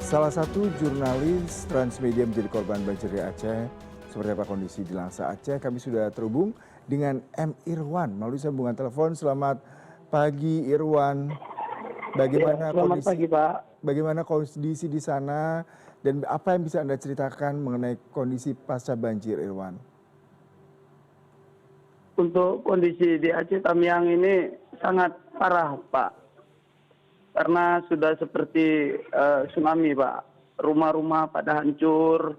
Salah satu jurnalis Transmedia menjadi korban banjir di Aceh. Seperti apa kondisi di Langsa Aceh? Kami sudah terhubung dengan M. Irwan melalui sambungan telepon. Selamat pagi Irwan. Ya, Bagaimana selamat kondisi pagi Pak. di sana dan apa yang bisa Anda ceritakan mengenai kondisi pasca banjir Irwan? Untuk kondisi di Aceh Tamiang ini sangat parah Pak. Karena sudah seperti tsunami Pak. Rumah-rumah pada hancur,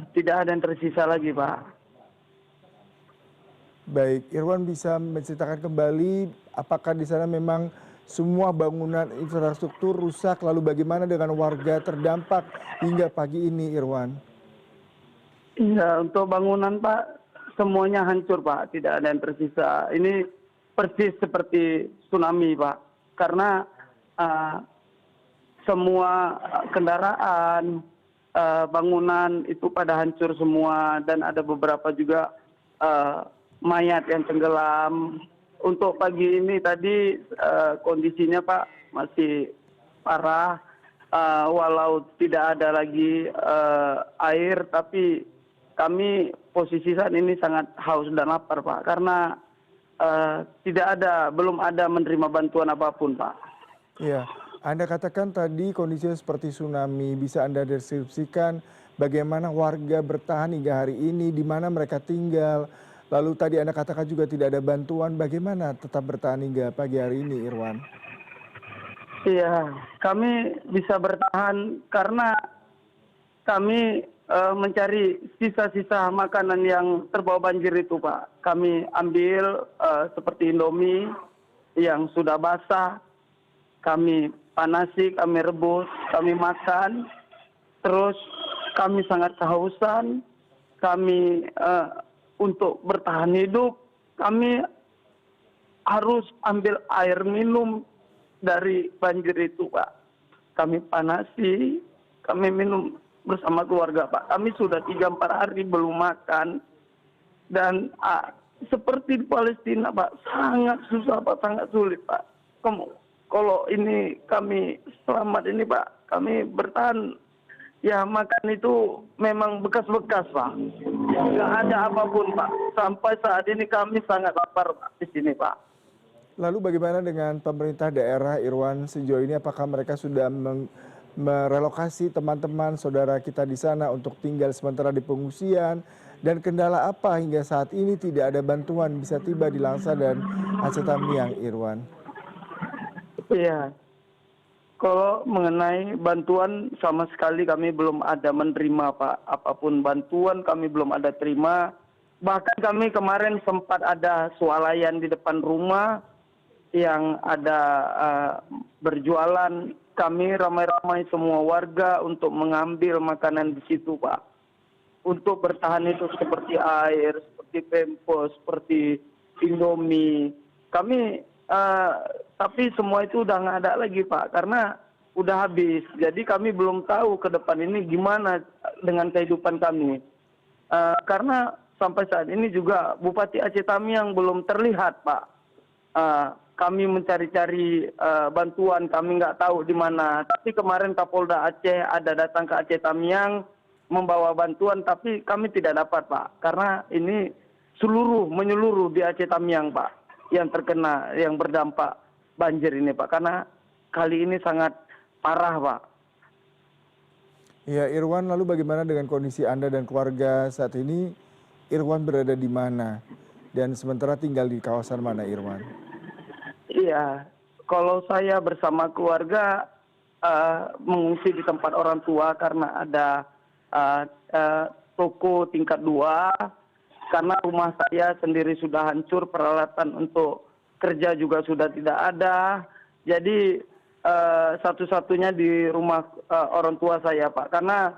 tidak ada yang tersisa lagi Pak. Baik, Irwan bisa menceritakan kembali apakah di sana memang semua bangunan infrastruktur rusak, lalu bagaimana dengan warga terdampak hingga pagi ini Irwan? Iya, untuk bangunan Pak, semuanya hancur Pak. Tidak ada yang tersisa. Ini persis seperti tsunami Pak. Karena eh, semua kendaraan, bangunan itu pada hancur semua dan ada beberapa juga eh, mayat yang tenggelam. Untuk pagi ini tadi kondisinya Pak masih parah, walau tidak ada lagi air, tapi kami posisi saat ini sangat haus dan lapar Pak, karena belum ada menerima bantuan apapun Pak. Iya, Anda katakan tadi kondisinya seperti tsunami. Bisa Anda deskripsikan bagaimana warga bertahan hingga hari ini, di mana mereka tinggal. Lalu tadi Anda katakan juga tidak ada bantuan, bagaimana tetap bertahan hingga pagi hari ini, Irwan? Iya, kami bisa bertahan karena kami mencari sisa-sisa makanan yang terbawa banjir itu, Pak. Kami ambil seperti Indomie yang sudah basah, kami panasi, kami rebus, kami makan. Terus kami sangat kehausan, kami untuk bertahan hidup, kami harus ambil air minum dari banjir itu, Pak. Kami panasi, kami minum bersama keluarga, Pak. Kami sudah 3-4 hari belum makan. Dan seperti di Palestina, Pak, sangat susah, Pak, sangat sulit, Pak. Kalau ini kami selamat ini, Pak, kami bertahan. Ya, makan itu memang bekas-bekas, Pak. Nggak ada apapun, Pak. Sampai saat ini kami sangat lapar, Pak, di sini, Pak. Lalu bagaimana dengan pemerintah daerah, Irwan, sejauh ini apakah mereka sudah merelokasi teman-teman saudara kita di sana untuk tinggal sementara di pengungsian? Dan kendala apa hingga saat ini tidak ada bantuan bisa tiba di Langsa dan Aceh Tamiang, Irwan? Iya. Kalau mengenai bantuan sama sekali kami belum ada menerima, Pak. Apapun bantuan kami belum ada terima. Bahkan kami kemarin sempat ada swalayan di depan rumah yang ada berjualan. Kami ramai-ramai semua warga untuk mengambil makanan di situ, Pak. Untuk bertahan itu seperti air, seperti Pempos, seperti Indomie. Kami tapi semua itu udah nggak ada lagi Pak, karena udah habis. Jadi kami belum tahu ke depan ini gimana dengan kehidupan kami. Karena sampai saat ini juga Bupati Aceh Tamiang belum terlihat Pak. Kami mencari-cari bantuan, kami nggak tahu di mana. Tapi kemarin Kapolda Aceh ada datang ke Aceh Tamiang membawa bantuan, tapi kami tidak dapat Pak. Karena ini menyeluruh di Aceh Tamiang Pak, yang terkena, yang berdampak banjir ini Pak, karena kali ini sangat parah Pak. Ya, Irwan, lalu bagaimana dengan kondisi Anda dan keluarga saat ini? Irwan berada di mana? Dan sementara tinggal di kawasan mana, Irwan? Iya, kalau saya bersama keluarga mengungsi di tempat orang tua karena ada toko tingkat 2, karena rumah saya sendiri sudah hancur, peralatan untuk kerja juga sudah tidak ada. Jadi satu-satunya di rumah orang tua saya Pak, karena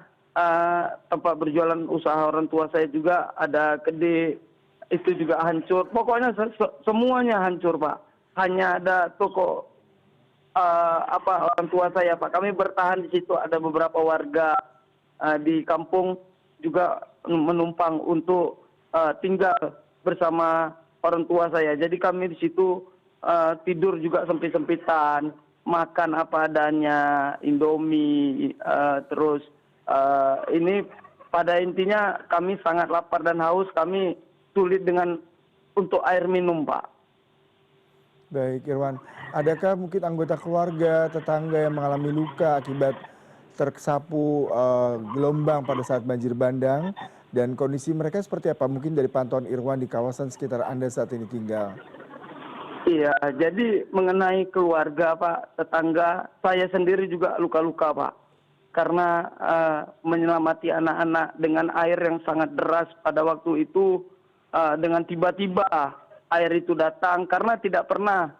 tempat berjualan usaha orang tua saya juga ada kedai, itu juga hancur. Pokoknya semuanya hancur Pak. Hanya ada toko orang tua saya Pak. Kami bertahan di situ, ada beberapa warga di kampung juga menumpang untuk tinggal bersama orang tua saya. Jadi kami di situ tidur juga sempit-sempitan. makan apa adanya, Indomie, terus ini pada intinya kami sangat lapar dan haus, kami sulit dengan untuk air minum, Pak. Baik, Irwan. Adakah mungkin anggota keluarga, tetangga yang mengalami luka akibat tersapu gelombang pada saat banjir bandang? Dan kondisi mereka seperti apa? Mungkin dari pantauan Irwan di kawasan sekitar Anda saat ini tinggal. Iya, jadi mengenai keluarga, Pak, tetangga, saya sendiri juga luka-luka, Pak. Karena menyelamati anak-anak dengan air yang sangat deras pada waktu itu, dengan tiba-tiba air itu datang, karena tidak pernah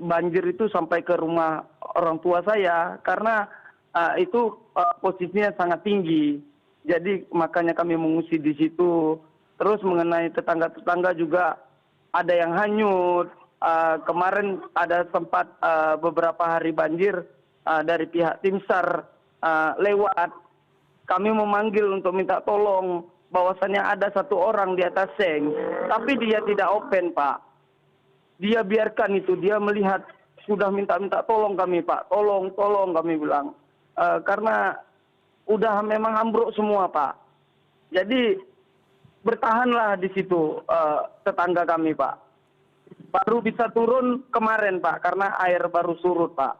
banjir itu sampai ke rumah orang tua saya, karena itu posisinya sangat tinggi. Jadi makanya kami mengungsi di situ. Terus mengenai tetangga-tetangga juga ada yang hanyut. Kemarin ada sempat beberapa hari banjir dari pihak tim SAR lewat. Kami memanggil untuk minta tolong bahwasannya ada satu orang di atas seng, tapi dia tidak open, Pak. Dia biarkan itu, dia melihat sudah minta tolong kami, Pak. Tolong kami bilang. Karena udah memang ambruk semua, Pak. Jadi bertahanlah di situ tetangga kami, Pak. Baru bisa turun kemarin, Pak, karena air baru surut, Pak.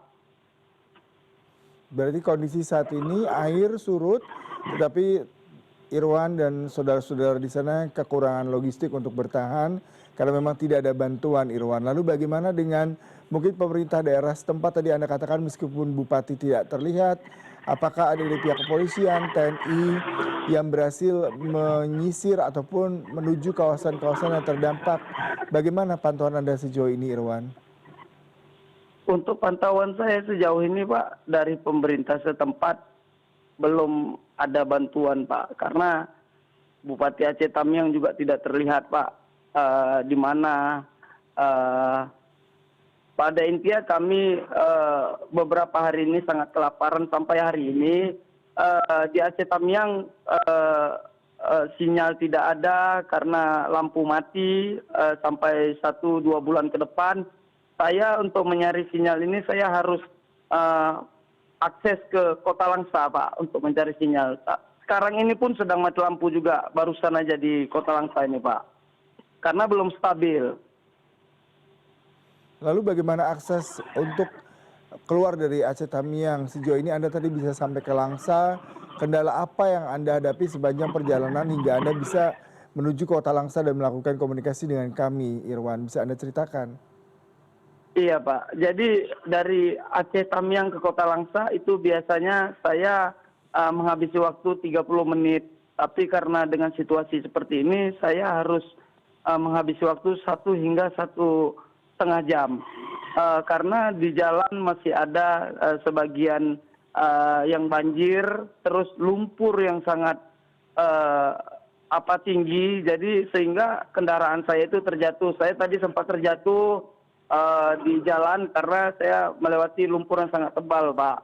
Berarti kondisi saat ini air surut, tetapi Irwan dan saudara-saudara di sana kekurangan logistik untuk bertahan karena memang tidak ada bantuan, Irwan. Lalu bagaimana dengan mungkin pemerintah daerah setempat, tadi Anda katakan meskipun bupati tidak terlihat, apakah ada dari pihak kepolisian, TNI yang berhasil menyisir ataupun menuju kawasan-kawasan yang terdampak? Bagaimana pantauan Anda sejauh ini, Irwan? Untuk pantauan saya sejauh ini, Pak, dari pemerintah setempat belum ada bantuan, Pak. Karena Bupati Aceh Tamiang juga tidak terlihat, Pak, di mana. Pada intinya kami beberapa hari ini sangat kelaparan sampai hari ini. Di Aceh Tamiang sinyal tidak ada karena lampu mati sampai 1-2 bulan ke depan. Saya untuk mencari sinyal ini saya harus akses ke Kota Langsa, Pak, untuk mencari sinyal. Sekarang ini pun sedang mati lampu juga, barusan aja di Kota Langsa ini, Pak. Karena belum stabil. Lalu bagaimana akses untuk keluar dari Aceh Tamiang? Sejauh ini Anda tadi bisa sampai ke Langsa. Kendala apa yang Anda hadapi sepanjang perjalanan hingga Anda bisa menuju Kota Langsa dan melakukan komunikasi dengan kami, Irwan? Bisa Anda ceritakan? Iya, Pak. Jadi dari Aceh Tamiang ke Kota Langsa itu biasanya saya menghabisi waktu 30 menit. Tapi karena dengan situasi seperti ini saya harus menghabisi waktu 1 hingga 1,5 jam. Karena di jalan masih ada sebagian yang banjir, terus lumpur yang sangat tinggi, jadi sehingga kendaraan saya itu terjatuh. Saya tadi sempat terjatuh di jalan karena saya melewati lumpur yang sangat tebal, Pak.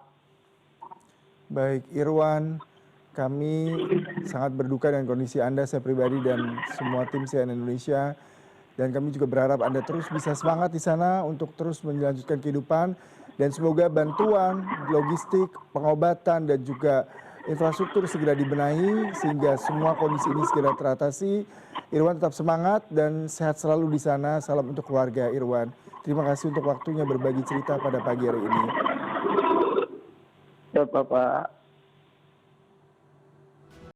Baik, Irwan, kami sangat berduka dengan kondisi Anda, saya pribadi dan semua tim CNN Indonesia. Dan kami juga berharap Anda terus bisa semangat di sana untuk terus melanjutkan kehidupan. Dan semoga bantuan, logistik, pengobatan, dan juga infrastruktur segera dibenahi sehingga semua kondisi ini segera teratasi. Irwan tetap semangat dan sehat selalu di sana. Salam untuk keluarga, Irwan. Terima kasih untuk waktunya berbagi cerita pada pagi hari ini. Ya, Bapak.